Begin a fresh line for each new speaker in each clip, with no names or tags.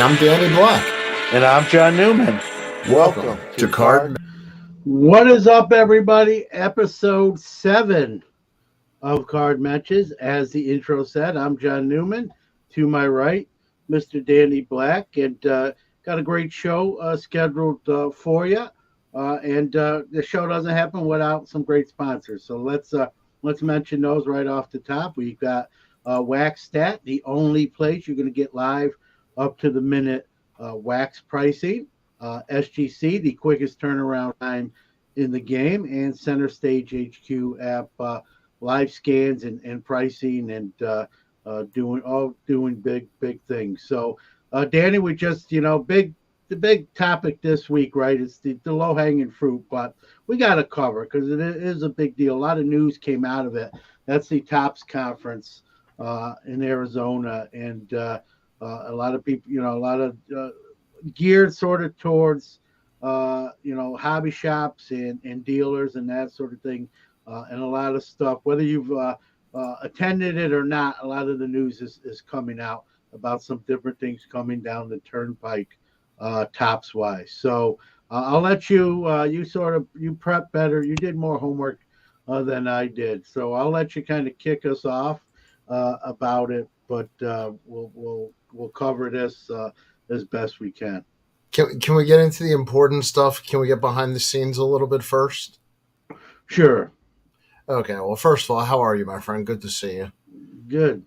I'm Danny Black.
And I'm John Newman.
Welcome to Card.
What is up, everybody? Episode 7 of Card Mensches. As the intro said, I'm John Newman. To my right, Mr. Danny Black. And got a great show scheduled for you. And the show doesn't happen without some great sponsors. So let's mention those right off the top. We've got Wax Stat, the only place you're going to get live up to the minute wax pricing. SGC, the quickest turnaround time in the game, and Center Stage HQ app, live scans and pricing and doing big things. So, Danny, we just the big topic this week, right? It's the low hanging fruit, but we got to cover because it is a big deal. A lot of news came out of it. That's the TOPS conference in Arizona, and a lot of people, a lot of geared sort of towards hobby shops and dealers and that sort of thing, and a lot of stuff, whether you've attended it or not. A lot of the news is coming out about some different things coming down the turnpike, tops wise. So I'll let you you prep better, you did more homework than I did, so I'll let you kind of kick us off about it, but we'll cover this as best we can.
Can we get into the important stuff? Can we get behind the scenes a little bit first?
Sure.
Okay. Well, first of all, how are you, my friend? Good to see you.
Good.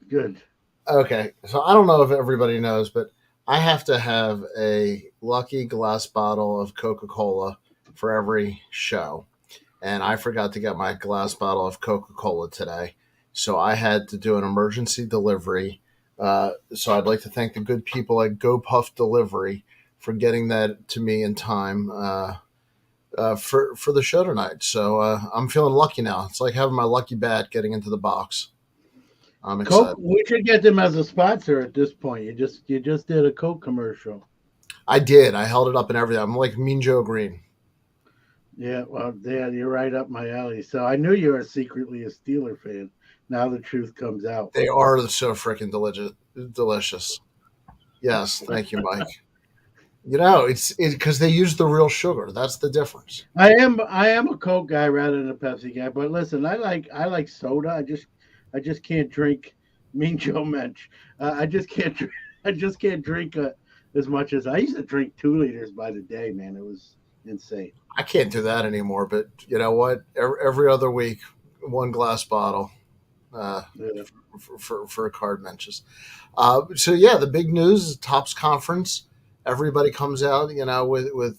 Okay. So I don't know if everybody knows, but I have to have a lucky glass bottle of Coca-Cola for every show. And I forgot to get my glass bottle of Coca-Cola today. So I had to do an emergency delivery. So I'd like to thank the good people at Go Puff Delivery for getting that to me in time for the show tonight. So I'm feeling lucky now. It's like having my lucky bat getting into the box. I'm excited.
Coke, we should get them as a sponsor at this point. You just did a Coke commercial.
I did. I held it up and everything. I'm like Mean Joe Green.
Yeah, well, yeah, you're right up my alley. So I knew you were secretly a Steeler fan. Now the truth comes out.
They are so freaking delicious. Yes, thank you, Mike. It's because they use the real sugar. That's the difference.
I am a Coke guy rather than a Pepsi guy. But listen, I like soda. I just can't drink Mean Joe Mensch. I just can't drink as much as I used to drink 2 liters by the day. Man, it was insane.
I can't do that anymore. But you know what? Every other week, 1 glass bottle. For Card Mensches. So yeah, the big news is TOPS conference. Everybody comes out, with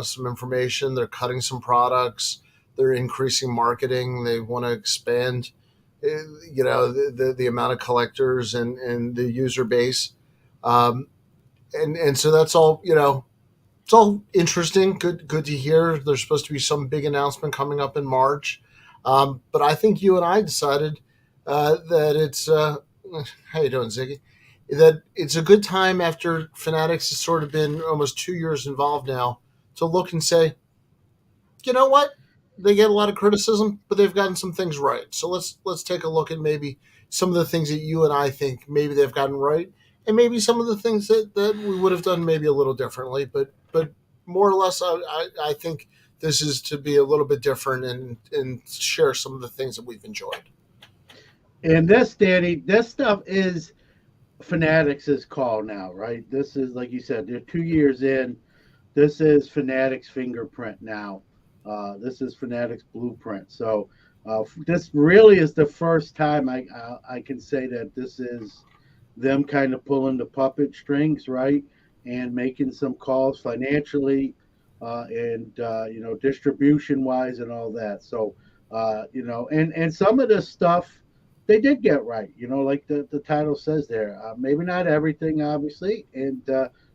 some information. They're cutting some products. They're increasing marketing. They want to expand, the amount of collectors and the user base. And so that's all, it's all interesting. Good to hear. There's supposed to be some big announcement coming up in March. But I think you and I decided that it's how you doing, Ziggy? That it's a good time after Fanatics has sort of been almost 2 years involved now to look and say, you know what? They get a lot of criticism, but they've gotten some things right. So let's take a look at maybe some of the things that you and I think maybe they've gotten right, and maybe some of the things that we would have done maybe a little differently. But more or less, I think this is to be a little bit different and share some of the things that we've enjoyed.
And this, Danny, this stuff is Fanatics' call now, right? This is, like you said, they're 2 years in. This is Fanatics' fingerprint now. This is Fanatics' blueprint. So this really is the first time I can say that this is them kind of pulling the puppet strings, right? And making some calls financially and distribution-wise and all that. So, and some of this stuff, they did get right, like the title says there. Maybe not everything, obviously, and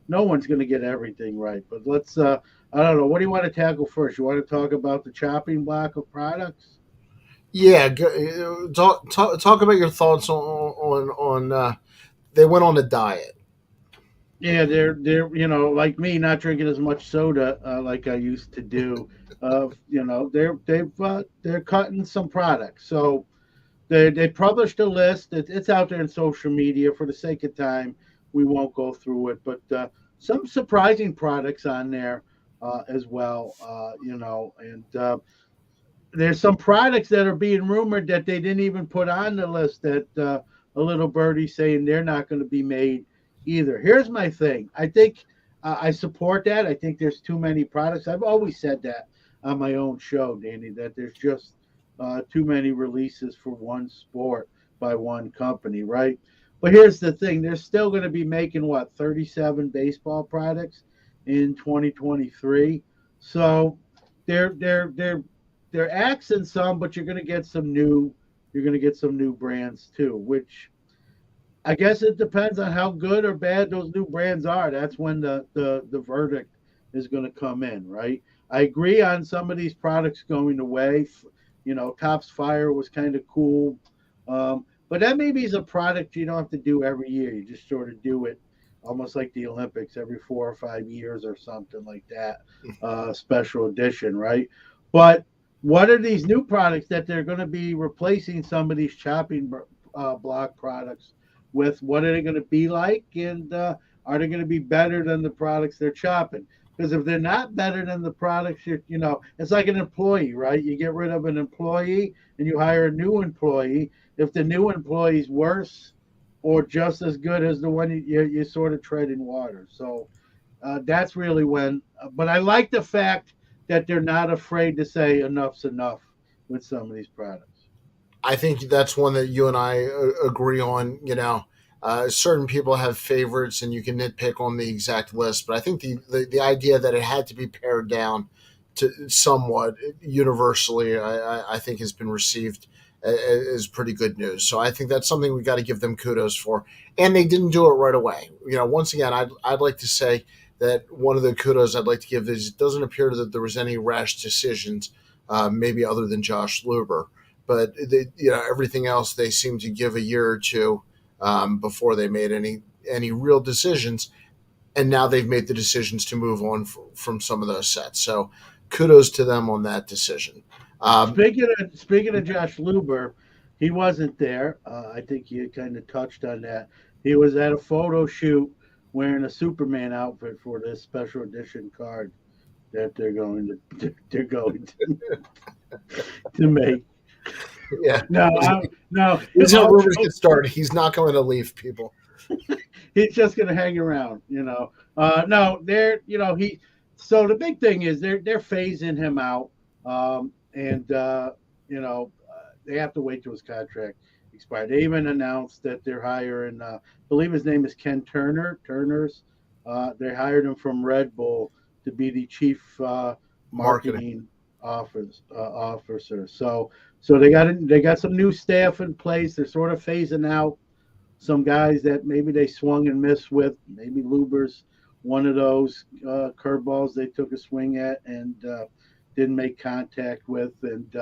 no one's going to get everything right. But let's, I don't know, what do you want to tackle first? You want to talk about the chopping block of products?
Yeah, talk about your thoughts on they went on a diet.
Yeah, they're like me, not drinking as much soda like I used to do. They're cutting some products. So they published a list. It's out there in social media for the sake of time. we won't go through it. But some surprising products on there as well, and there's some products that are being rumored that they didn't even put on the list that a little birdie saying they're not going to be made either. Here's my thing. I think I support that. I think there's too many products. I've always said that on my own show, Danny, that there's just too many releases for one sport by one company, right? But here's the thing. They're still going to be making, what, 37 baseball products in 2023. So they're axing some, but you're going to get some new brands too, which I guess it depends on how good or bad those new brands are. That's when the verdict is going to come in, right? I agree on some of these products going away. Topps Fire was kind of cool, but that maybe is a product you don't have to do every year. You just sort of do it almost like the Olympics every 4 or 5 years or something like that, special edition, right? But what are these new products that they're going to be replacing some of these chopping block products with? What are they going to be like, and are they going to be better than the products they're chopping? Because if they're not better than the products, it's like an employee, right? You get rid of an employee and you hire a new employee. If the new employee is worse or just as good as the one, you sort of tread in water. So that's really when. But I like the fact that they're not afraid to say enough's enough with some of these products.
I think that's one that you and I agree on. Certain people have favorites, and you can nitpick on the exact list. But I think the idea that it had to be pared down to somewhat universally, I think has been received as pretty good news. So I think that's something we got to give them kudos for. And they didn't do it right away. Once again, I'd like to say that one of the kudos I'd like to give is it doesn't appear that there was any rash decisions, maybe other than Josh Luber. But everything else they seem to give a year or two before they made any real decisions, and now they've made the decisions to move on from some of those sets. So kudos to them on that decision.
Speaking of Josh Luber, he wasn't there. I think you kind of touched on that. He was at a photo shoot wearing a Superman outfit for this special edition card that they're going to make.
Yeah.
No.
This is how rumors get started. He's not going to leave, people.
He's just going to hang around, No, they're, he. So the big thing is they're phasing him out, and they have to wait till his contract expired. They even announced that they're hiring, I believe his name is Ken Turner. They hired him from Red Bull to be the chief marketing officer. So they got some new staff in place. They're sort of phasing out some guys that maybe they swung and missed with. Maybe Luber's one of those curveballs they took a swing at and didn't make contact with. And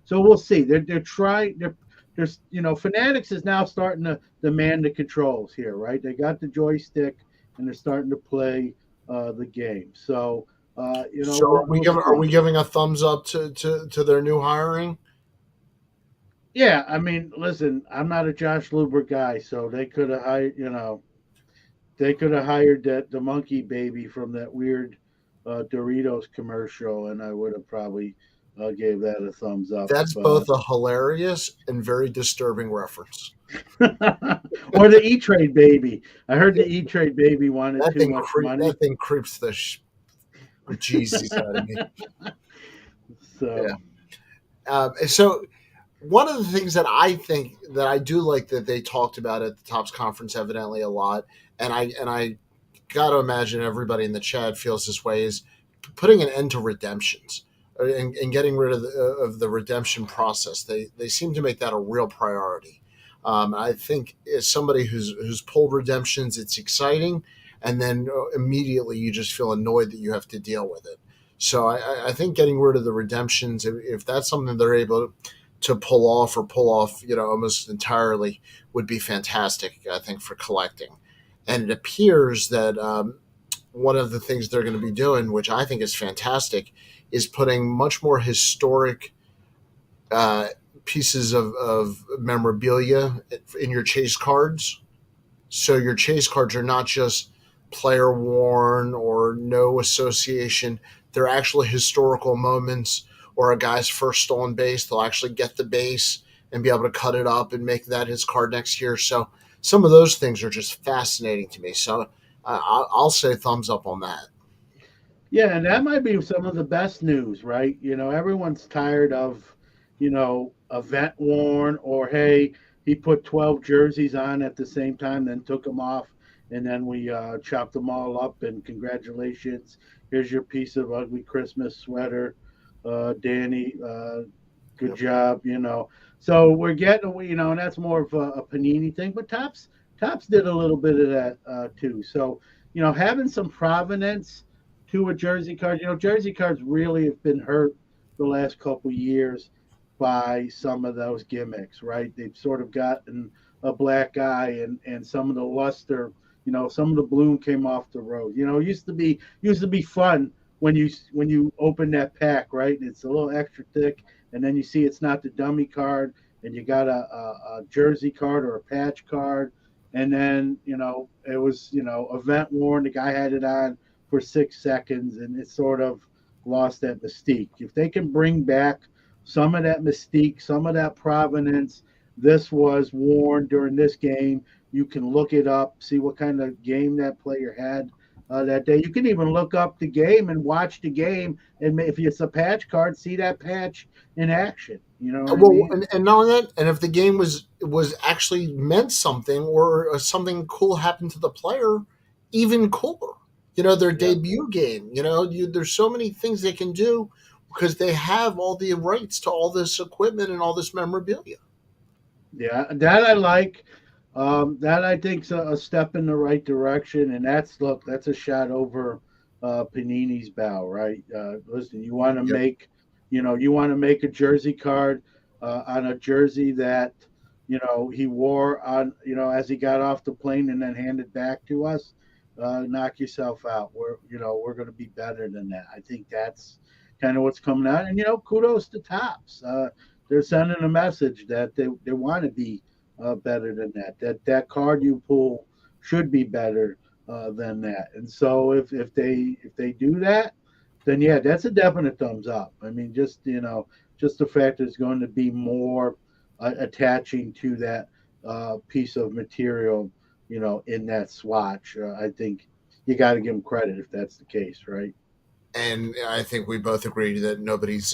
so we'll see. They're trying. There's Fanatics is now starting to demand the controls here, right? They got the joystick and they're starting to play the game. So
So are we giving a thumbs up to their new hiring?
Yeah, I mean, listen, I'm not a Josh Luber guy, so they could have hired, the monkey baby from that weird Doritos commercial, and I would have probably gave that a thumbs up.
That's both a hilarious and very disturbing reference.
Or the E-Trade baby. I heard the E-Trade baby wanted
that
too much money.
That thing creeps the Jesus out of me.
So,
so one of the things that I think that I do like that they talked about at the Topps conference evidently a lot, and I got to imagine everybody in the chat feels this way, is putting an end to redemptions and getting rid of the redemption process. They seem to make that a real priority. I think as somebody who's pulled redemptions, it's exciting, and then immediately you just feel annoyed that you have to deal with it. So I think getting rid of the redemptions, if that's something they're able to pull off almost entirely, would be fantastic, I think, for collecting. And it appears that one of the things they're going to be doing, which I think is fantastic, is putting much more historic pieces of memorabilia in your chase cards. So your chase cards are not just player worn or no association. They're actually historical moments or a guy's first stolen base. They'll actually get the base and be able to cut it up and make that his card next year. So some of those things are just fascinating to me. So I'll say thumbs up on that.
Yeah, and that might be some of the best news, right? Everyone's tired of, event worn or hey, he put 12 jerseys on at the same time, then took them off, and then we chopped them all up. And congratulations, here's your piece of ugly Christmas sweater, Danny. Good
Yep.
job. So we're getting, and that's more of a Panini thing. But Tops did a little bit of that too. So having some provenance to a jersey card. Jersey cards really have been hurt the last couple years by some of those gimmicks, right? They've sort of gotten a black eye and some of the luster, some of the bloom came off the road. It used to be fun when you open that pack, right? And it's a little extra thick, and then you see it's not the dummy card, and you got a jersey card or a patch card, and then it was event worn. The guy had it on for 6 seconds, and it sort of lost that mystique. If they can bring back some of that mystique, some of that provenance, this was worn during this game. You can look it up, see what kind of game that player had that day. You can even look up the game and watch the game, and if it's a patch card, see that patch in action. You know what I
Well,
mean?
and not only that, and if the game was actually meant something or something cool happened to the player, even cooler. Their
Yeah.
debut game. There's so many things they can do because they have all the rights to all this equipment and all this memorabilia.
Yeah, that I like. That I think's a step in the right direction, and that's a shot over Panini's bow, right? Listen,
Yep.
you want to make a jersey card on a jersey that he wore on as he got off the plane and then handed back to us. Knock yourself out. We're going to be better than that. I think that's kind of what's coming out, and kudos to Tops. They're sending a message that they want to be better than that. That card you pull should be better than that. And so if they do that, then yeah, that's a definite thumbs up. I mean, just the fact that it's going to be more attaching to that piece of material, in that swatch. I think you got to give them credit if that's the case, right?
And I think we both agree that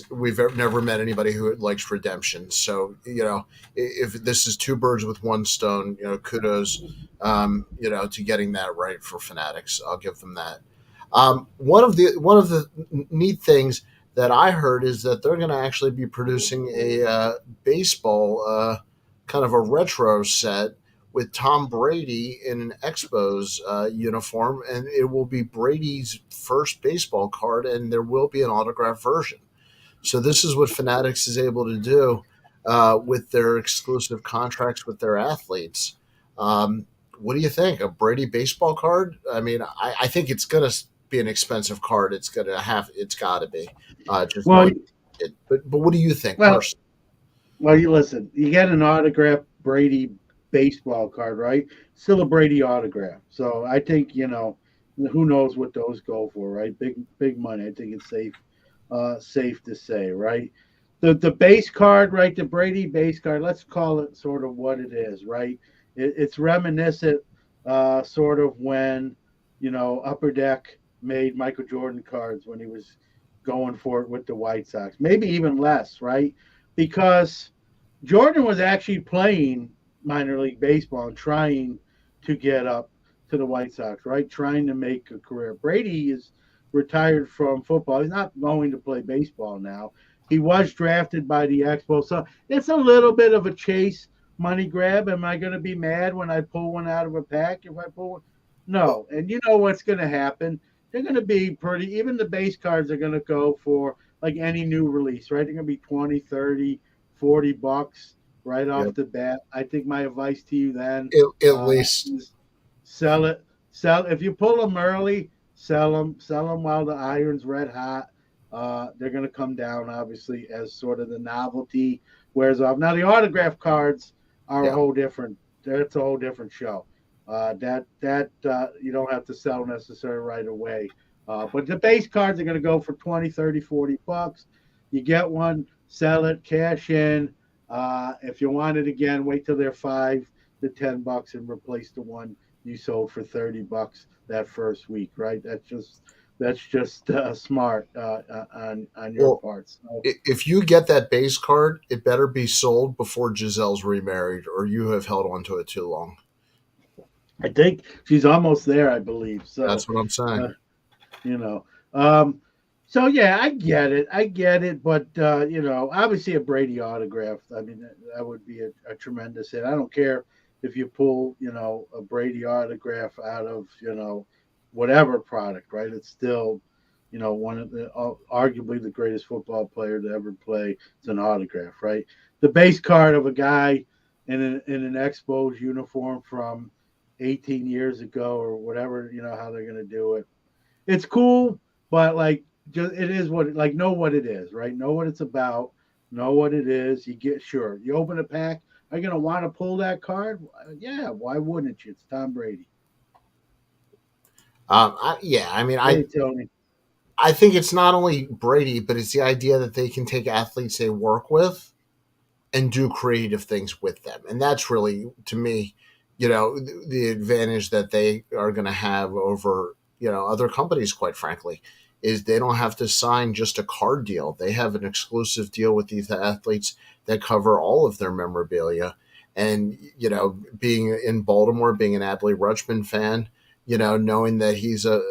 we've never met anybody who likes redemption. So if this is two birds with one stone, kudos, to getting that right for Fanatics. I'll give them that. One of the neat things that I heard is that they're going to actually be producing a baseball kind of a retro set with Tom Brady in an Expos uniform, and it will be Brady's first baseball card, and there will be an autographed version. So this is what Fanatics is able to do with their exclusive contracts with their athletes. What do you think? A Brady baseball card? I mean, I think it's going to be an expensive card. It's got to be, just
Well,
knowing it. But what do you think
well,
personally?
Well, you listen. You get an autographed Brady baseball card, right? Still a Brady autograph. So I think who knows what those go for, right? Big money. I think it's safe to say, right? The base card, right? The Brady base card. Let's call it sort of what it is, right? It's reminiscent, sort of when Upper Deck made Michael Jordan cards when he was going for it with the White Sox. Maybe even less, right? Because Jordan was actually playing minor league baseball and trying to get up to the White Sox, right? Trying to make a career. Brady is retired from football. He's not going to play baseball now. He was drafted by the Expos. So it's a little bit of a chase money grab. Am I going to be mad when I pull one out of a pack if I pull one? No. And you know what's going to happen? They're going to be even the base cards are going to go for like any new release, right? They're going to be 20, 30, $40 right
Yeah,
off the bat. I think my advice to you then
at least.
is sell it. Sell if you pull them early, sell them. Sell them while the iron's red hot. They're going to come down obviously as sort of the novelty wears off. Now the autograph cards are a
Yeah.
whole different. That's a whole different show. That you don't have to sell necessarily right away. But the base cards are going to go for 20, 30, $40. You get one, sell it, cash in. If you want it again, wait till they're $5 to $10 and replace the one you sold for $30 that first week, right? That's just smart on your
Well,
part. So,
if you get that base card, it better be sold before Giselle's remarried, or you have held on to it too long.
I think she's almost there, I believe. So,
That's what I'm saying.
uh, you know. Um, so yeah, I get it, but obviously a Brady autograph. I mean, that would be a tremendous hit. I don't care if you pull, a Brady autograph out of, whatever product, right? It's still, one of the arguably the greatest football player to ever play. It's an autograph, right? The base card of a guy in an Expos uniform from 18 years ago or whatever, how they're going to do it. It's cool, but like just it is what like know what it is, right? Know what it's about, know what it is. You get sure. You open a pack, are you gonna want to pull that card? Yeah, why wouldn't you? It's Tom Brady.
Yeah, I mean,
Hey Tony.
I think it's not only Brady, but it's the idea that they can take athletes they work with and do creative things with them. And that's really, to me, the advantage that they are going to have over, other companies, quite frankly, is they don't have to sign just a card deal. They have an exclusive deal with these athletes that cover all of their memorabilia. And, being in Baltimore, being an Adley Rutschman fan, knowing that he's a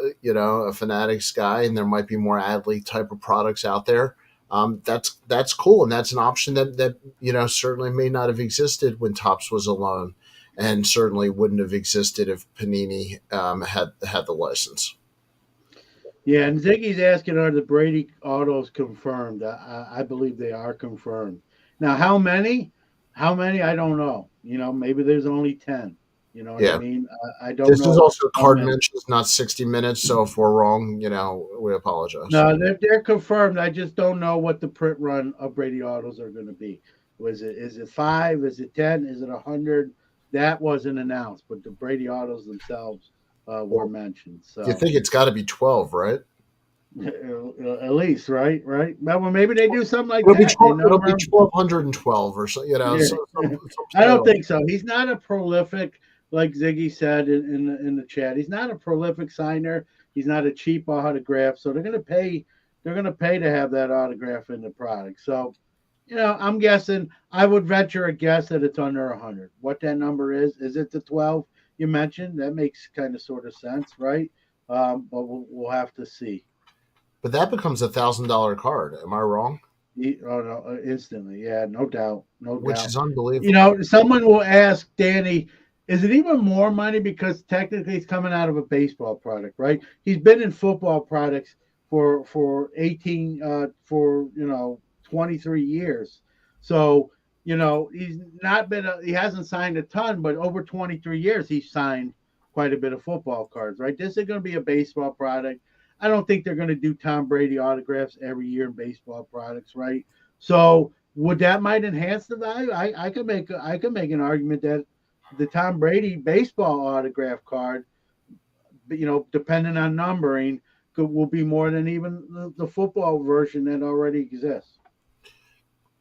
Fanatics guy and there might be more Adley type of products out there, that's cool, and that's an option that certainly may not have existed when Topps was alone, and certainly wouldn't have existed if Panini had the license.
Yeah, and Ziggy's asking, are the Brady autos confirmed? I believe they are confirmed. Now, how many? How many? I don't know. Maybe there's only 10. You know what I
Yeah,
mean? I don't
this is
know
also
how
card
many.
mentions, not 60 minutes. So if we're wrong, we apologize.
No, they're confirmed. I just don't know what the print run of Brady autos are going to be. Is it five? Is it 10? Is it 100? That wasn't announced, but the Brady autos themselves were
Well,
mentioned.
you
So
think it's got to be 12, right?
at least, right. Well, maybe they do something like
It'll be
that. They
12. It'll
number
be
them.
1212 or so.
Yeah,
Some
I
play
don't
on.
think so. He's not a prolific, like Ziggy said in the chat. He's not a prolific signer. He's not a cheap autograph. So they're gonna pay. They're gonna pay to have that autograph in the product. So, I'm guessing. I would venture a guess that it's under 100. What that number is it the 12 you mentioned? That makes kind of sort of sense, right? But we'll have to see.
But that becomes $1,000 card. Am I wrong?
Oh no, instantly, yeah, no doubt, no
Which
doubt.
is unbelievable.
Someone will ask Danny, is it even more money because technically he's coming out of a baseball product, right? He's been in football products for 18 for 23 years. So, he's not been he hasn't signed a ton, but over 23 years he's signed quite a bit of football cards, right? This is going to be a baseball product. I don't think they're going to do Tom Brady autographs every year in baseball products, right? So would that might enhance the value? I could make an argument that the Tom Brady baseball autograph card, depending on numbering, will be more than even the football version that already exists.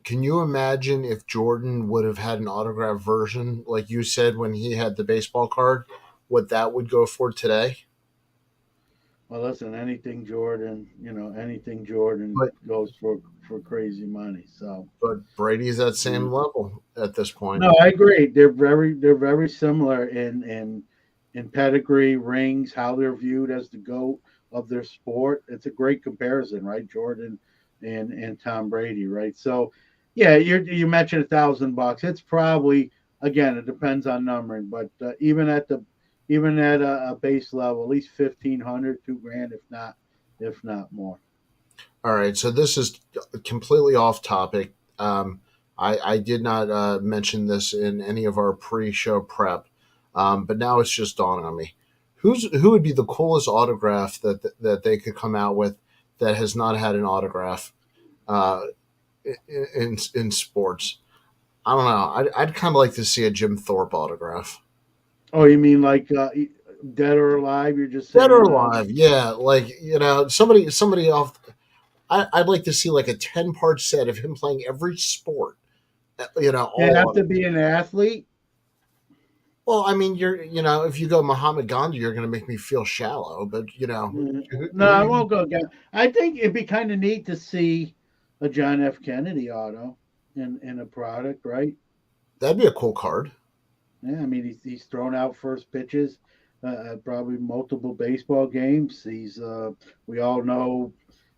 Can you imagine if Jordan would have had an autograph version, like you said, when he had the baseball card, what that would go for today?
Well, listen, anything Jordan
But
goes for crazy money. So
Brady's that
yeah.
same level at this point.
No, I agree. They're very similar in pedigree, rings, how they're viewed as the GOAT of their sport. It's a great comparison, right? Jordan and Tom Brady, right? So yeah, you mentioned $1,000. It's probably, again, it depends on numbering, but even at a base level, at least 1,500, 2 grand, if not more.
All right, so this is completely off topic. I did not mention this in any of our pre-show prep, but now it's just dawned on me. Who would be the coolest autograph that they could come out with that has not had an autograph uh, in sports? I don't know. I'd kind of like to see a Jim Thorpe autograph.
Oh, you mean like dead or alive? You're just
Dead or
saying,
alive, yeah. Like somebody off. I'd like to see like a 10-part set of him playing every sport.
you
All
have
of
to
it.
be an athlete.
Well, I mean, if you go Muhammad Gandhi, you're going to make me feel shallow. But
Mm.
who,
No,
who
I
you,
won't go again. I think it'd be kind of neat to see a John F. Kennedy auto in a product, right?
that'd be a cool card.
Yeah, I mean he's thrown out first pitches at probably multiple baseball games. He's we all know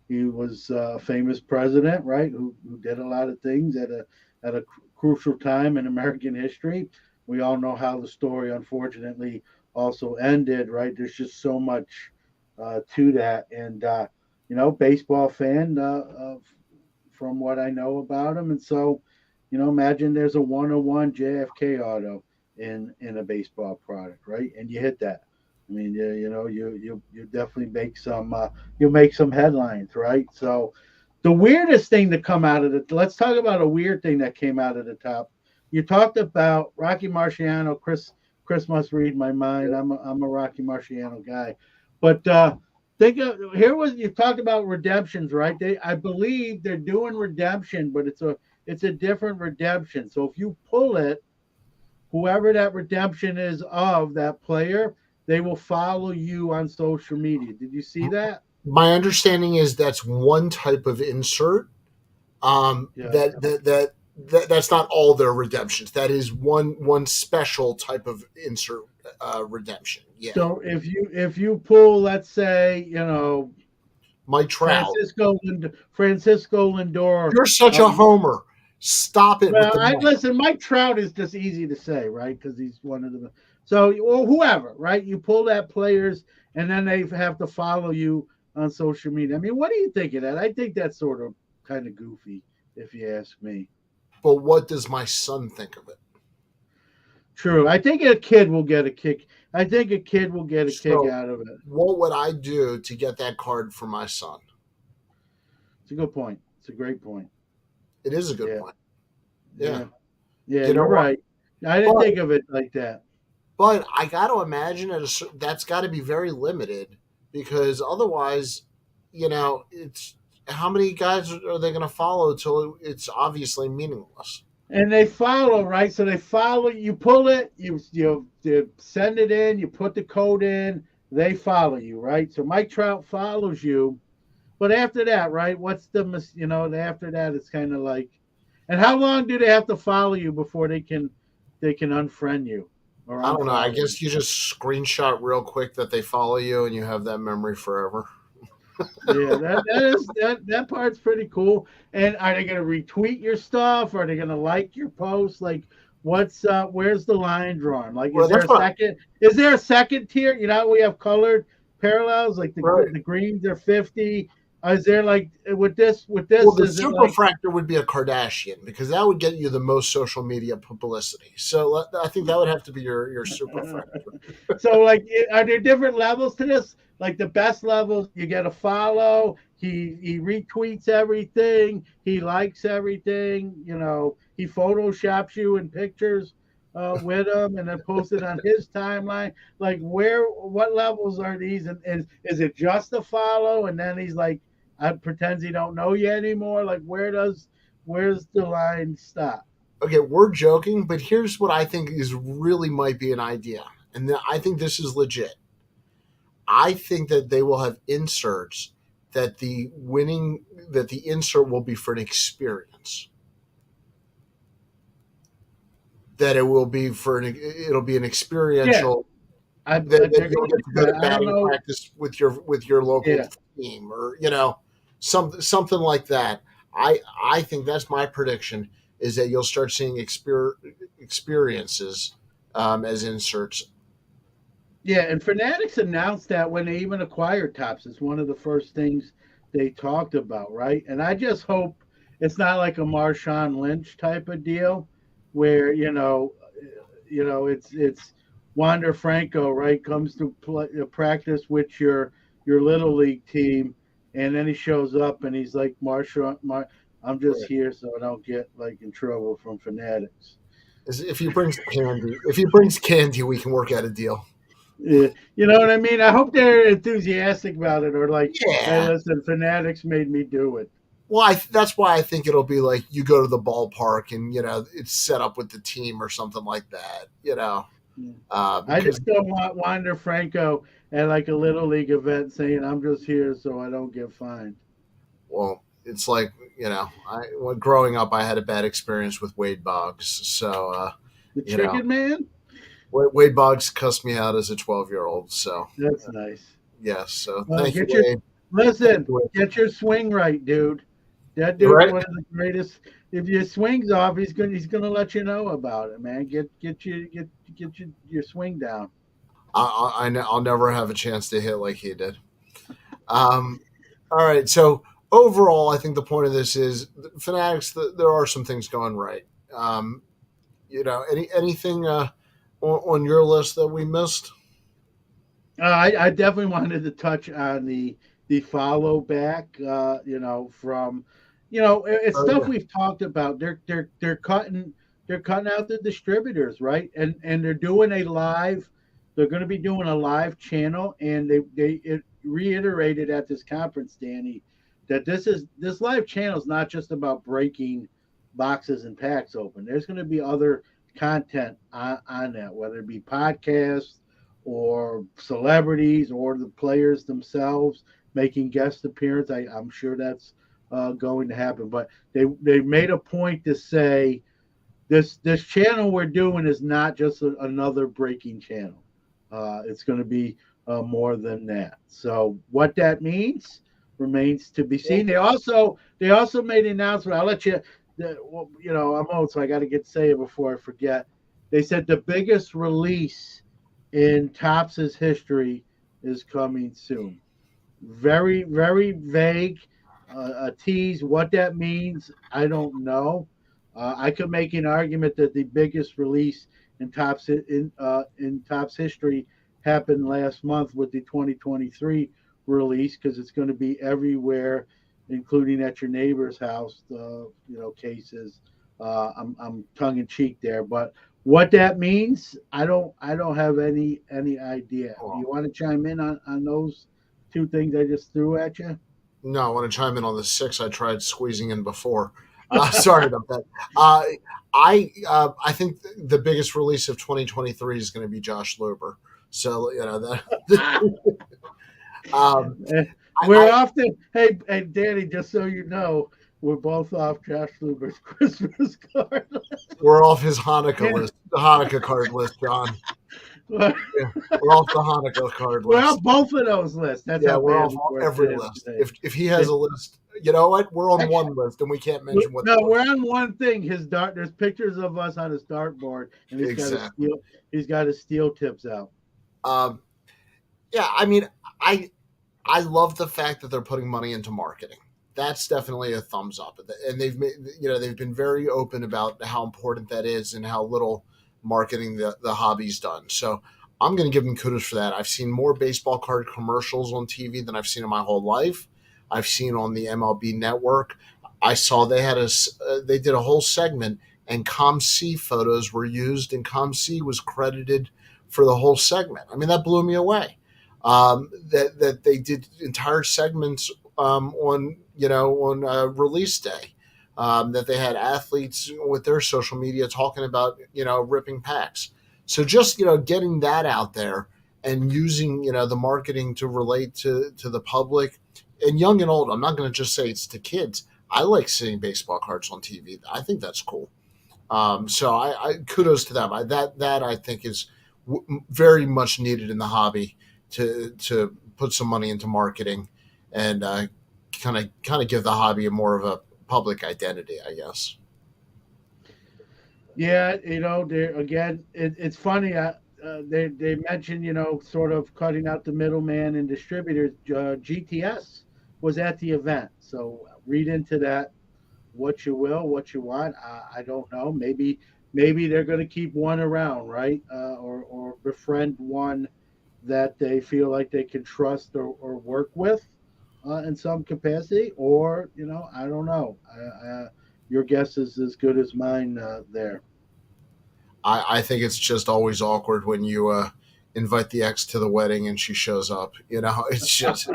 he was a famous president, right? Who did a lot of things at a crucial time in American history. We all know how the story unfortunately also ended, right? There's just so much to that, and baseball fan from what I know about him, and so imagine there's a 101 JFK auto in a baseball product, right? And you hit that. I mean, you definitely make some you'll make some headlines, right? So the weirdest thing to come out of it. Let's talk about a weird thing that came out of the top. You talked about Rocky Marciano. Chris must read my mind. I'm a Rocky Marciano guy, but think of here was you talked about redemptions, right? I believe they're doing redemption, but it's a different redemption. So if you pull it, whoever that redemption is of that player, they will follow you on social media. Did you see that?
My understanding is that's one type of insert.
Yeah.
That's not all their redemptions. That is one special type of insert redemption. Yeah,
So if you pull, let's say,
Mike Trout.
Francisco Lindor.
You're such a homer. Stop it with
Well,
the
I
mic.
listen. Mike Trout is just easy to say, right? Because he's one of the. So, or whoever, right? You pull that players, and then they have to follow you on social media. I mean, what do you think of that? I think that's sort of kind of goofy, if you ask me.
But what does my son think of it?
True. I think a kid will get a kick. I think a kid will get a kick
So,
out of it.
what would I do to get that card for my son?
It's a good point. It's a great point.
It is a good
Yeah.
point. Yeah.
Yeah. Yeah.
You know
You're
what?
right. I didn't
But
think of it like that.
I got to imagine that's got to be very limited because otherwise, it's how many guys are they going to follow till it's obviously meaningless?
And they follow, right? So they follow. You pull it, you send it in, you put the code in, they follow you, right? So Mike Trout follows you, but after that, right? What's after that it's kind of like, and how long do they have to follow you before they can unfriend you or
I don't know. I
unfollow you?
guess you just screenshot real quick that they follow you and you have that memory forever.
Yeah, that part's pretty cool. And are they going to retweet your stuff? Are they going to like your post? Like, where's the line drawn? Like,
Well, that's what.
Is there a second tier? We have colored parallels. Like
Right.
the greens are 50. Is there like with
Well,
this?
the
Is it like
superfractor would be a Kardashian because that would get you the most social media publicity. So I think that would have to be your superfractor.
So, like, are there different levels to this? Like the best levels, you get a follow. He retweets everything. He likes everything. He photoshops you in pictures with him, and then posts it on his timeline. Like, what levels are these? And is it just a follow? And then he's like, I pretends he don't know you anymore. Like, where's the line stop?
Okay, we're joking, but here's what I think is really might be an idea, and I think this is legit. I think that they will have inserts that the insert will be for an experience. That it will be it'll be an
Yeah,
experiential that
they're
you'll
gonna
get
do
to go to
that. I don't
batting
know.
practice with your local
Yeah.
team or something like that. I think that's my prediction is that you'll start seeing experiences as inserts.
Yeah, and Fanatics announced that when they even acquired Tops. It's one of the first things they talked about, right? And I just hope it's not like a Marshawn Lynch type of deal where, it's Wander Franco, right? Comes to practice with your little league team, and then he shows up and he's like, I'm just
Right.
here so I don't get like in trouble from Fanatics.
If he brings candy, we can work out a deal.
Yeah, you know what I mean? I hope they're enthusiastic about it, or like, hey,
Yeah.
listen, Fanatics made me do it.
Well, that's why I think it'll be like you go to the ballpark and it's set up with the team or something like that.
Yeah. I
Because
just don't want Wander Franco at like a little league event saying, "I'm just here so I don't get fined."
well, it's like when growing up, I had a bad experience with Wade Boggs. So
The
you know,
Chicken Man?
Wade Boggs cussed me out as a 12-year-old. So
That's nice.
yes. So
Well,
thank you,
get your
Wade. Thank
listen,
you, Wade.
get your swing right, dude. That
You
dude's
right?
one of the greatest. If your swing's off, he's gonna let you know about it, man. Get your swing down.
I'll never have a chance to hit like he did. Um, all right. So overall, I think the point of this is Fanatics. There are some things going right. Um, anything on your list that we missed?
I definitely wanted to touch on the follow back. From it's
Oh
stuff
yeah.
we've talked about. They're cutting out the distributors, right? And they're doing a live. They're going to be doing a live channel, and they reiterated at this conference, Danny, that this live channel is not just about breaking boxes and packs open. There's going to be other content on that, whether it be podcasts or celebrities or the players themselves making guest appearance. I'm sure that's going to happen. But they made a point to say this channel we're doing is not just another breaking channel. It's going to be more than that. So what that means remains to be seen. They also made an announcement. I'll let you. I'm old, so I got to say it before I forget. They said the biggest release in Tops's history is coming soon. Very, very vague. A tease. What that means, I don't know. I could make an argument that the biggest release in Top's history happened last month with the 2023 release because it's going to be everywhere, including at your neighbor's house. Cases. I'm tongue in cheek there, but what that means, I don't have any idea. Do you
Well,
want to chime in on those two things I just threw at you?
no, I want to chime in on the six I tried squeezing in before. Sorry about that. Uh, I think the biggest release of 2023 is going to be Josh Lober. So that. um,
We're
I
often, hey, Danny, just so you know, we're both off Josh Luber's Christmas card.
we're off his Hanukkah
And
list, the Hanukkah card list, John.
we're
Yeah, we're off the Hanukkah card
off
list.
both of those lists. That's
Yeah,
how
we're
bad
off
we were
every list.
today.
If he has a list, you know what? We're on
Actually,
one list and we can't mention what
no,
the
we're
list.
on one thing. His dart. There's pictures of us on his dartboard, and he's got his
Exactly.
steel. He's got his steel tips out.
Um, yeah, I mean, I love the fact that they're putting money into marketing. That's definitely a thumbs up, and they've been very open about how important that is and how little marketing the hobby's done. So I'm going to give them kudos for that. I've seen more baseball card commercials on TV than I've seen in my whole life. I've seen on the MLB Network. I saw they did a whole segment and ComC photos were used and ComC was credited for the whole segment. I mean that blew me away. That they did entire segments on release day. That they had athletes with their social media talking about ripping packs. So just getting that out there and using the marketing to relate to the public and young and old. I'm not going to just say it's to kids. I like seeing baseball cards on TV. I think that's cool. So I kudos to them. That I think is very much needed in the hobby to put some money into marketing and kind of give the hobby a more of a public identity, I guess.
Yeah, there again, it's funny. They mentioned, sort of cutting out the middleman and distributors. GTS was at the event, so read into that what you will, what you want. I don't know. Maybe they're going to keep one around, right? Or befriend one that they feel like they can trust or work with in some capacity. Or I don't know. Your guess is as good as mine there.
I think it's just always awkward when you invite the ex to the wedding and she shows up. It's just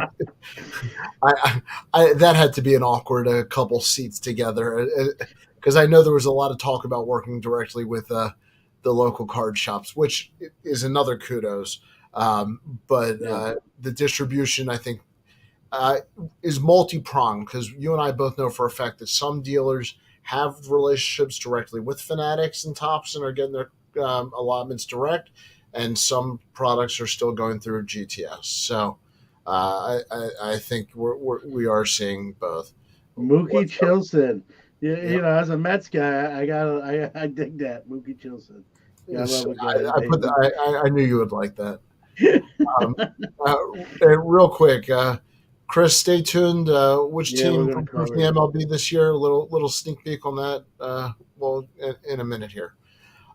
that had to be an awkward couple seats together because I know there was a lot of talk about working directly with the local card shops, which is another kudos. But
Yeah.
the distribution, I think, uh, is multi-pronged because you and I both know for a fact that some dealers have relationships directly with Fanatics and Tops and are getting their allotments direct, and some products are still going through GTS. So I think we are seeing both.
Mookie
What's up?
Chilson. Yeah,
Yeah.
as a Mets guy, I dig that Mookie Chilson. Yeah, I love a guy
I put
named
I knew you would like that.
Mookie.
Um, real quick, Chris, stay tuned. Which
Yeah, we're
team
gonna
improves
cover
the
that.
MLB this year? A little sneak peek on that. Well, in a minute here.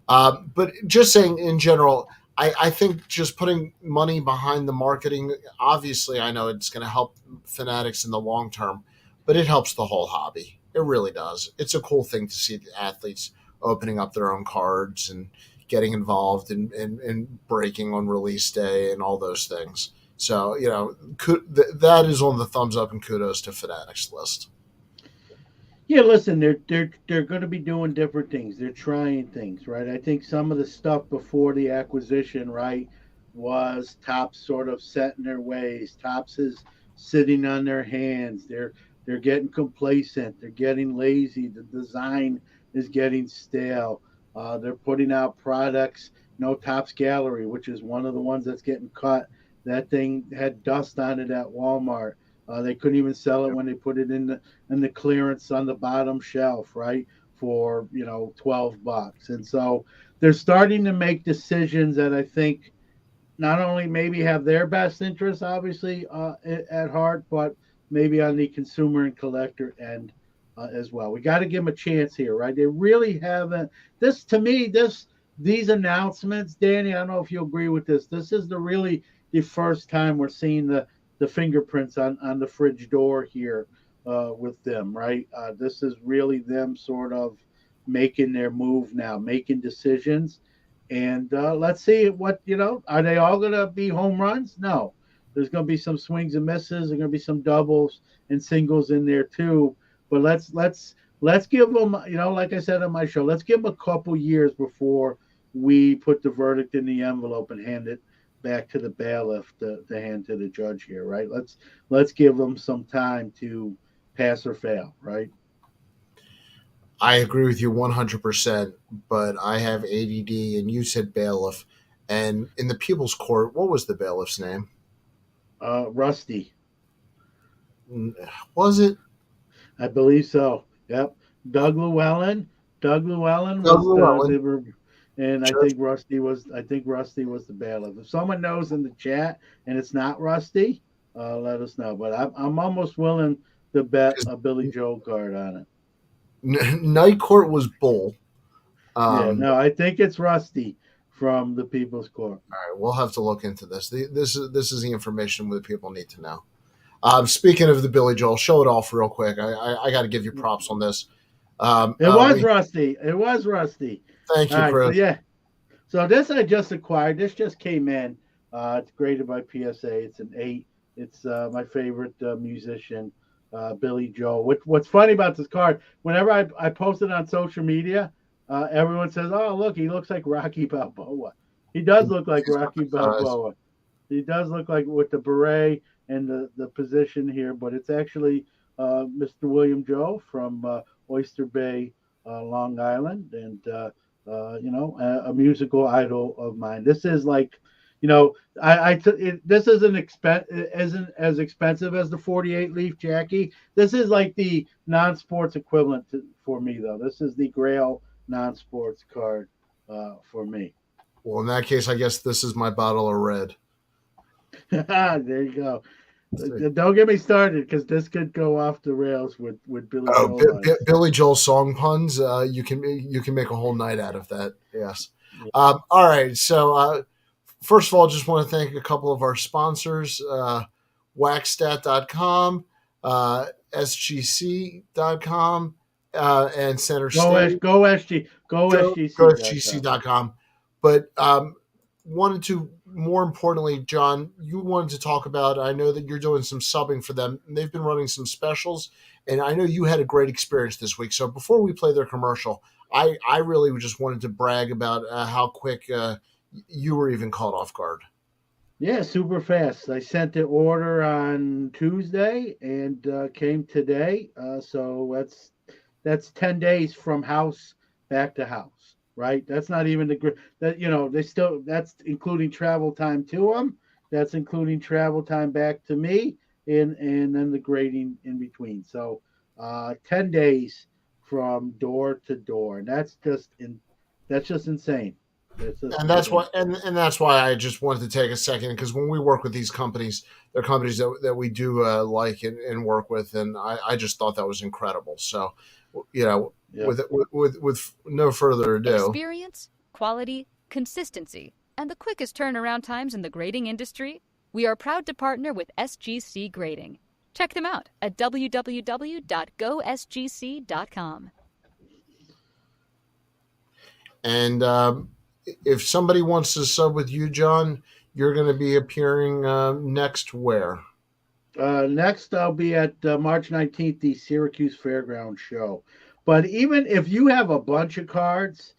But just saying in general, I think just putting money behind the marketing. Obviously, I know it's going to help Fanatics in the long term, but it helps the whole hobby. It really does. It's a cool thing to see the athletes opening up their own cards and getting involved in breaking on release day and all those things. So that is on the thumbs up and kudos to Fanatics list.
Yeah, listen, they're going to be doing different things. They're trying things, right? I think some of the stuff before the acquisition, right, was Tops sort of set in their ways. Tops is sitting on their hands. They're getting complacent. They're getting lazy. The design is getting stale. They're putting out products. No Tops Gallery, which is one of the ones that's getting cut. That thing had dust on it at Walmart. They couldn't even sell it when they put it in the clearance on the bottom shelf, right? For $12. And so they're starting to make decisions that I think not only maybe have their best interests, obviously, at heart, but maybe on the consumer and collector end as well. We got to give them a chance here, right? They really haven't. This to me, these announcements, Danny. I don't know if you agree with this. This is the first time we're seeing the fingerprints on the fridge door here with them, right? This is really them sort of making their move now, making decisions. And let's see are they all going to be home runs? No. There's going to be some swings and misses. There's going to be some doubles and singles in there too. But let's give them, like I said on my show, let's give them a couple years before we put the verdict in the envelope and hand it back to the bailiff to hand to the judge here, right? Let's give them some time to pass or fail, right?
I agree with you 100%, but I have ADD and you said bailiff. And in the people's court, what was the bailiff's name?
Rusty.
Was it
I believe so. Yep. Doug Llewellyn. Doug Llewellyn
Doug
was
Llewellyn?
and
Judge?
I think Rusty was the bailiff. If someone knows in the chat and it's not Rusty, let us know. But I'm almost willing to bet a Billy Joel card on it.
Night court was Bull.
Yeah,
All
no, I think it's Rusty from the People's Court.
right, we'll have to look into this. This is the information that people need to know. Speaking of the Billy Joel, show it off real quick. I got to give you props on this.
It was Rusty. It was Rusty.
Thank
All
you,
right, so
Chris.
yeah. So this I just acquired. This just came in. It's graded by PSA. It's an 8. It's my favorite musician, Billy Joel. What's funny about this card, whenever I post it on social media, everyone says, oh, look, he looks like Rocky Balboa. He does look like Rocky Balboa. He does look like with the beret and the position here, but it's actually Mr. William Joe from Oyster Bay, Long Island, and a musical idol of mine. This is like, this isn't as expensive as the 48 leaf Jackie. This is like the non-sports equivalent for me, though. This is the Grail non-sports card for me.
Well, in that case, I guess this is my bottle of red.
There you go. Don't get me started because this could go off the rails with Billy
Oh,
Joel.
Billy Joel song puns. You can make a whole night out of that. Yes.
Yeah.
All right. So first of all, just want to thank a couple of our sponsors: Waxstat.com, SGC.com, and Center
Go
Stage.
Go
Go
SGC.com.
SGC.com. But wanted to, more importantly, John, you wanted to talk about, I know that you're doing some subbing for them, and they've been running some specials, and I know you had a great experience this week. So before we play their commercial, I really just wanted to brag about how quick you were even caught off guard.
Yeah, super fast. I sent the order on Tuesday and came today. So that's 10 days from house back to house, right? That's not even that they still that's including travel time to them. That's including travel time back to me, and then the grading in between. So 10 days from door to door, and that's just insane. That's just
And that's why
insane.
and that's why I just wanted to take a second, because when we work with these companies, they're companies that we do like and work with, and I just thought that was incredible. So,
Yep.
with no further ado.
Experience, quality, consistency, and the quickest turnaround times in the grading industry? We are proud to partner with SGC Grading. Check them out at www.gosgc.com.
And if somebody wants to sub with you, John, you're going to be appearing next where?
Next, I'll be at March 19th, the Syracuse Fairground Show. But even if you have a bunch of cards,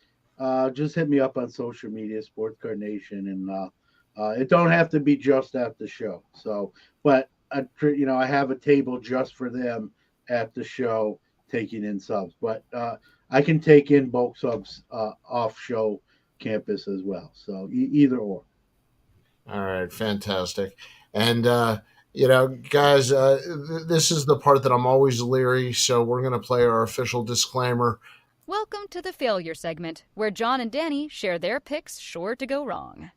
just hit me up on social media, Sports Card Nation, and it don't have to be just at the show. So, but I have a table just for them at the show, taking in subs. But I can take in bulk subs off show campus as well. So either or.
All right, fantastic. And guys, this is the part that I'm always leery. So we're going to play our official disclaimer.
Welcome to the failure segment, where John and Danny share their picks sure to go wrong.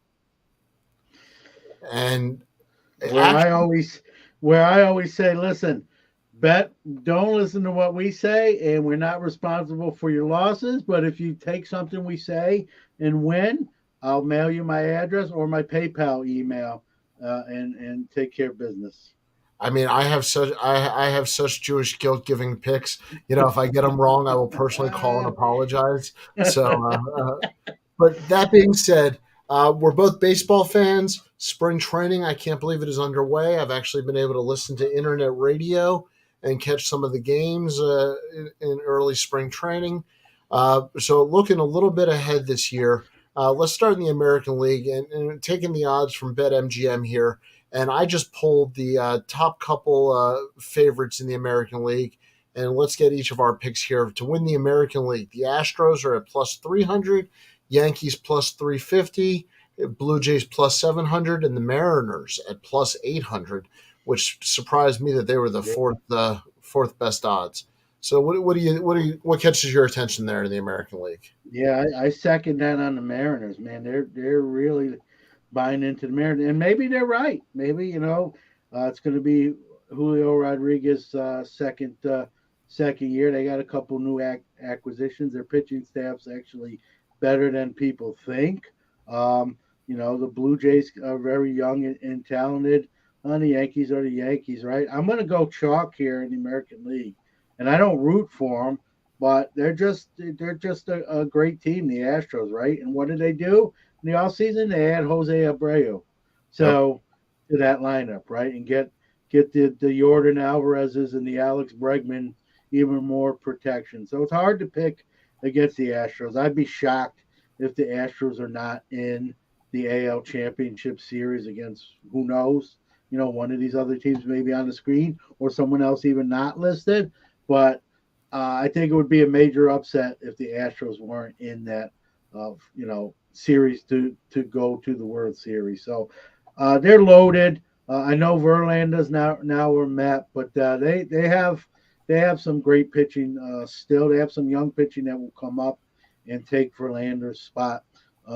And
where I always where I always say, listen, don't listen to what we say, and we're not responsible for your losses. But if you take something we say and win, I'll mail you my address or my PayPal email, and take care of business.
I mean, I have such Jewish guilt giving picks. If I get them wrong, I will personally call and apologize. So, but that being said, we're both baseball fans. Spring training, I can't believe it is underway. I've actually been able to listen to internet radio and catch some of the games in early spring training. So looking a little bit ahead this year, let's start in the American League and taking the odds from BetMGM here. And I just pulled the top couple favorites in the American League. And let's get each of our picks here to win the American League. The Astros are at plus 300, Yankees plus 350, Blue Jays plus 700, and the Mariners at plus 800, which surprised me that they were the fourth best odds. So what catches your attention there in the American League?
Yeah, I second that on the Mariners, man. They're really buying into the Mariners, and maybe they're right. Maybe it's going to be Julio Rodriguez second year. They got a couple new acquisitions. Their pitching staff's actually better than people think. The Blue Jays are very young and talented. The Yankees are the Yankees, right? I'm going to go chalk here in the American League, and I don't root for them, but they're just a great team, the Astros, right? And what did they do in the offseason? They add Jose Abreu, so to that lineup, right, and get the Jordan Alvarez's and the Alex Bregman even more protection. So it's hard to pick against the Astros. I'd be shocked if the Astros are not in the AL Championship Series against who knows, one of these other teams maybe on the screen or someone else even not listed. But I think it would be a major upset if the Astros weren't in that, series to go to the World Series. So they're loaded. I know Verlander's now we're met, but they have some great pitching still. They have some young pitching that will come up and take Verlander's spot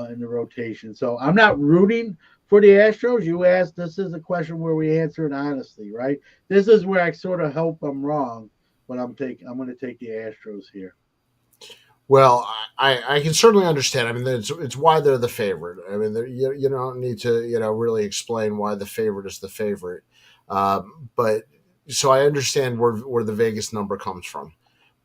in the rotation. So I'm not rooting for the Astros. You asked, this is a question where we answer it honestly, right? This is where I sort of hope I'm wrong, but I'm going to take the Astros here.
Well, I can certainly understand. I mean, it's why they're the favorite. I mean, you don't need to really explain why the favorite is the favorite. But so I understand where the Vegas number comes from.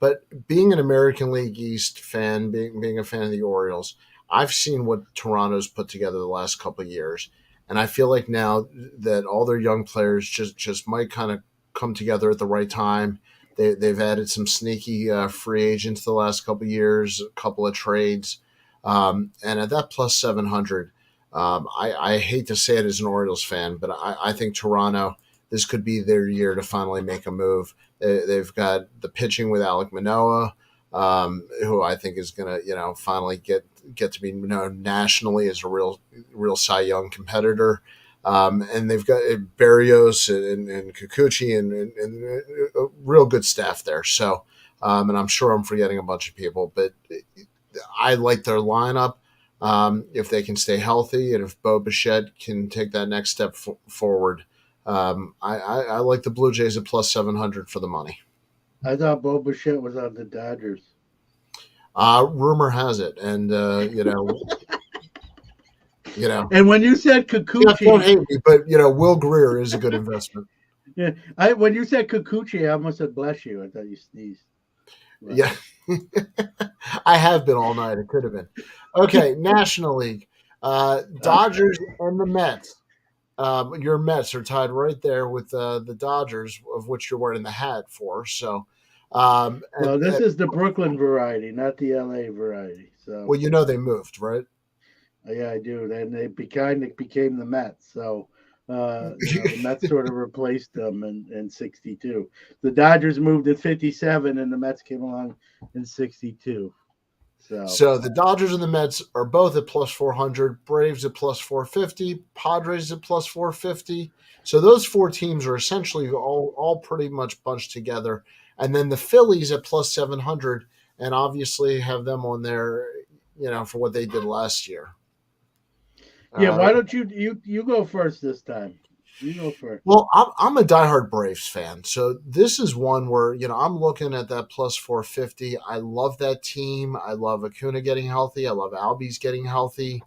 But being an American League East fan, being a fan of the Orioles, I've seen what Toronto's put together the last couple of years, and I feel like now that all their young players just might kind of come together at the right time. They've added some sneaky free agents the last couple of years, a couple of trades, and at that plus 700, I hate to say it as an Orioles fan, but I think Toronto, this could be their year to finally make a move. They've got the pitching with Alek Manoah, who I think is going to, finally get to be known nationally as a real Cy Young competitor. And they've got Barrios and Kikuchi and a real good staff there. So, and I'm sure I'm forgetting a bunch of people, but I like their lineup. If they can stay healthy and if Bo Bichette can take that next step forward, I like the Blue Jays at plus 700 for the money.
I thought Bo Bichette was on the Dodgers.
Rumor has it, and
And when you said Kikuchi,
don't hate me, but Will Greer is a good investment.
Yeah, when you said Kikuchi, I almost said bless you. I thought you sneezed.
Right. Yeah, I have been all night. It could have been. Okay, National League, Dodgers and the Mets. Your Mets are tied right there with the Dodgers, of which you're wearing the hat for. So,
this is the Brooklyn variety, not the LA variety. So,
well, they moved, right?
Yeah, I do. Then they became the Mets. So, the Mets sort of replaced them in 62. The Dodgers moved at 57, and the Mets came along in 62.
So the Dodgers and the Mets are both at plus 400, Braves at plus 450, Padres at plus 450. So those four teams are essentially all pretty much bunched together. And then the Phillies at plus 700, and obviously have them on there, for what they did last year.
Yeah, why don't you go first this time? You go first.
Well, I'm a diehard Braves fan, so this is one where I'm looking at that plus 450. I love that team. I love Acuna getting healthy. I love Albies getting healthy.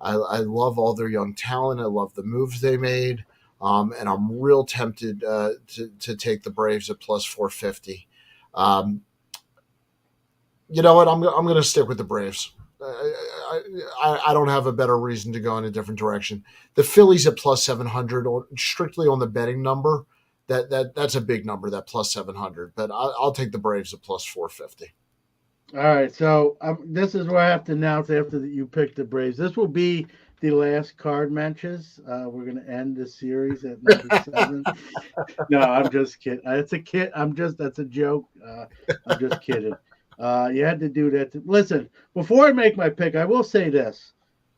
I love all their young talent. I love the moves they made, and I'm real tempted to take the Braves at plus 450. You know what? I'm going to stick with the Braves. I don't have a better reason to go in a different direction. The Phillies at plus 700, strictly on the betting number, that's a big number, that plus 700. But I'll take the Braves at plus 450.
All right, so this is where I have to announce after that you picked the Braves. This will be the last card Mensches. We're going to end the series at number 7. No, I'm just kidding. It's a kid. That's a joke. I'm just kidding. You had to do that. Listen, before I make my pick, I will say this.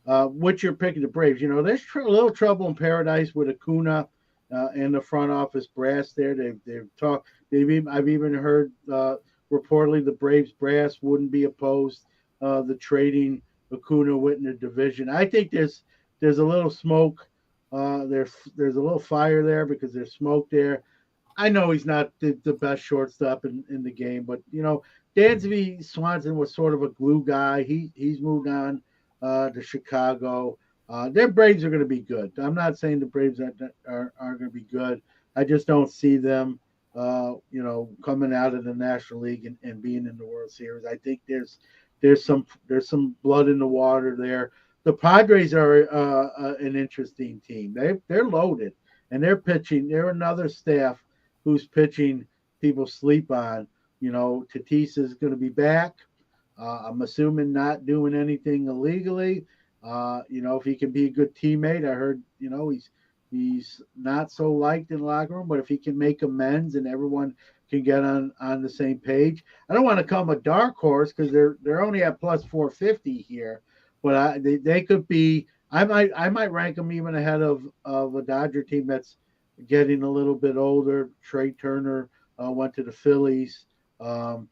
What you're picking the Braves, there's a little trouble in paradise with Acuna and the front office brass there. They've talked. I've even heard reportedly the Braves brass wouldn't be opposed the trading Acuna within the division. I think there's a little smoke. There's a little fire there because there's smoke there. I know he's not the best shortstop in the game, but Dansby Swanson was sort of a glue guy. He's moved on to Chicago. Their Braves are going to be good. I'm not saying the Braves are going to be good. I just don't see them, coming out of the National League and being in the World Series. I think there's some blood in the water there. The Padres are an interesting team. They're loaded and they're pitching. They're another staff whose pitching people sleep on. Tatis is going to be back. I'm assuming not doing anything illegally. If he can be a good teammate, I heard, he's not so liked in the locker room, but if he can make amends and everyone can get on the same page, I don't want to come a dark horse because they're only at plus 450 here, but they could be. I might rank them even ahead of a Dodger team that's getting a little bit older. Trey Turner went to the Phillies. And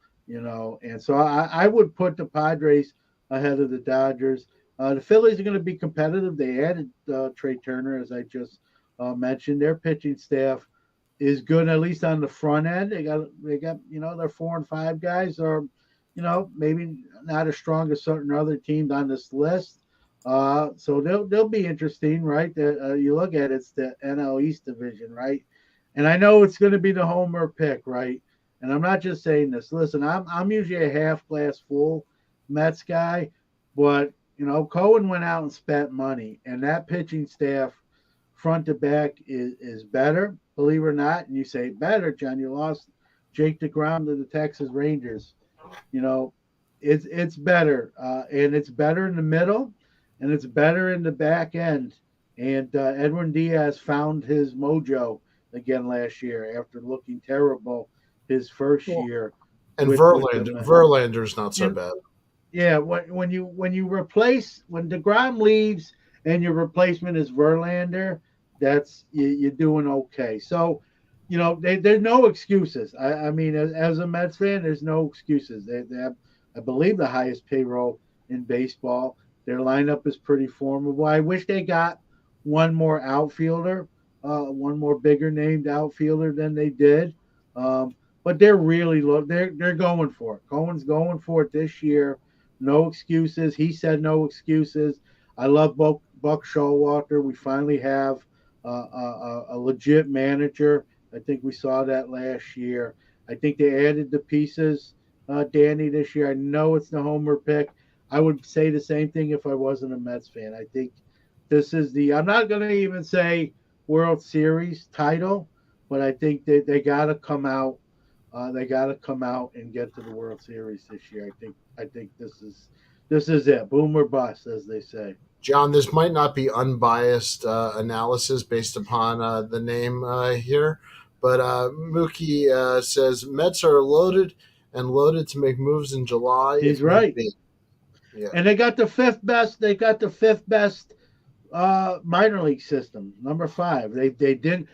so I would put the Padres ahead of the Dodgers. The Phillies are going to be competitive. They added Trey Turner, as I just mentioned. Their pitching staff is good, at least on the front end. They got their 4 and 5 guys are, maybe not as strong as certain other teams on this list. So they'll be interesting, right? You look at it's the NL East division, right? And I know it's going to be the homer pick, right? and I'm not just saying this. Listen, I'm usually a half glass full Mets guy, but Cohen went out and spent money, and that pitching staff, front to back, is better. Believe it or not, and you say better, John. You lost Jake DeGrom to the Texas Rangers. You know, it's better, and it's better in the middle, and it's better in the back end. And Edwin Diaz found his mojo again last year after looking terrible his first
Well,
year
and
with the
Verlander's not so
and
bad.
yeah, when you replace when Degrom leaves and your replacement is Verlander, you're doing okay. So, there's no excuses. I mean, as a Mets fan, there's no excuses. They have, I believe, the highest payroll in baseball. Their lineup is pretty formidable. I wish they got one more outfielder, one more bigger named outfielder than they did. Um, but they're really low. They're going for it. Cohen's going for it this year. No excuses. He said no excuses. I love Buck Showalter. We finally have a legit manager. I think we saw that last year. I think they added the pieces, Danny, this year. I know it's the homer pick. I would say the same thing if I wasn't a Mets fan. I think this is I'm not going to even say World Series title, but I think they got to come out. They got to come out and get to the World Series this year. I think this is it. Boom or bust, as they say.
John, this might not be unbiased analysis based upon the name here, but Mookie says Mets are loaded and loaded to make moves in July
He's
if need
right.
be. Yeah.
And they got the fifth best. They got the fifth best minor league system, number 5. They didn't,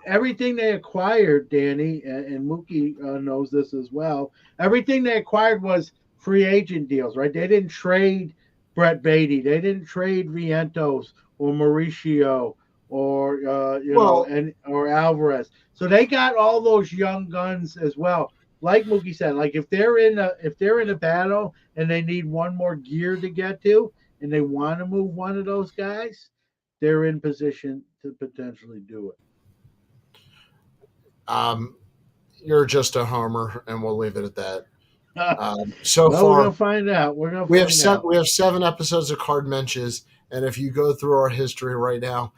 everything they acquired, Danny, and Mookie knows this as well. Everything they acquired was free agent deals, right? They didn't trade Brett Beatty. They didn't trade Vientos or Mauricio or
Well,
or Alvarez. So they got all those young guns as well. Like Mookie said, like if they're in a battle and they need one more gear to get to, and they want to move one of those guys, they're in position to potentially do it.
you're just a homer, and we'll leave it at that. So
Well, we're
far,
gonna find out. We're gonna
we have
find out.
we have 7 episodes of Card Mensches, and if you go through our history right now,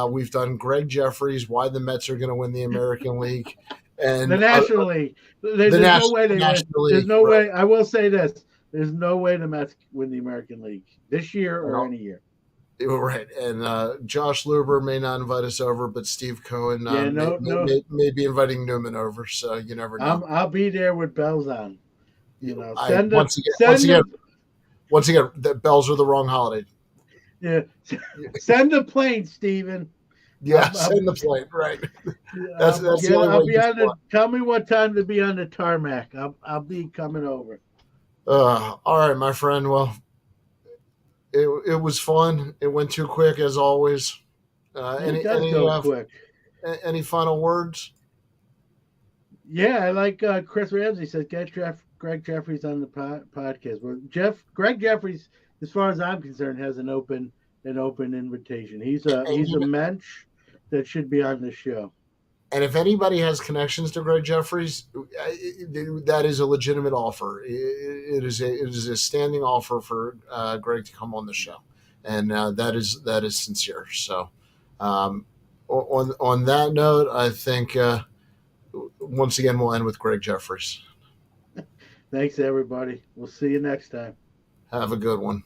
we've done Greg Jeffries, why the Mets are going to win the American League,
The
and
National League. There's no way they win.
National
There's
League.
no
Right.
way. I will say this. There's no way the Mets win the American League this year or
Well,
any year.
right, and Josh Luber may not invite us over, but Steve Cohen
Yeah, no.
may be inviting Newman over. So you never know.
I'll be there with bells on.
I
Send the
once again, the bells are the wrong holiday.
yeah, send the plane, Steven.
Yeah, send the plane. Right. That's the only
I'll
way
be
you
on
can.
tell me what time to be on the tarmac. I'll be coming over.
All right, my friend. Well, it was fun. It went too quick as always.
It does go quick.
Any final words?
Yeah, I like Chris Ramsey says get Greg Jeffries on the podcast. Well, Greg Jeffries, as far as I'm concerned, has an open invitation. He's a mensch that should be on the show.
And if anybody has connections to Greg Jeffries, that is a legitimate offer. It is a standing offer for Greg to come on the show, and that is sincere. So, on that note, I think once again we'll end with Greg Jeffries.
Thanks, everybody. We'll see you next time.
Have a good one.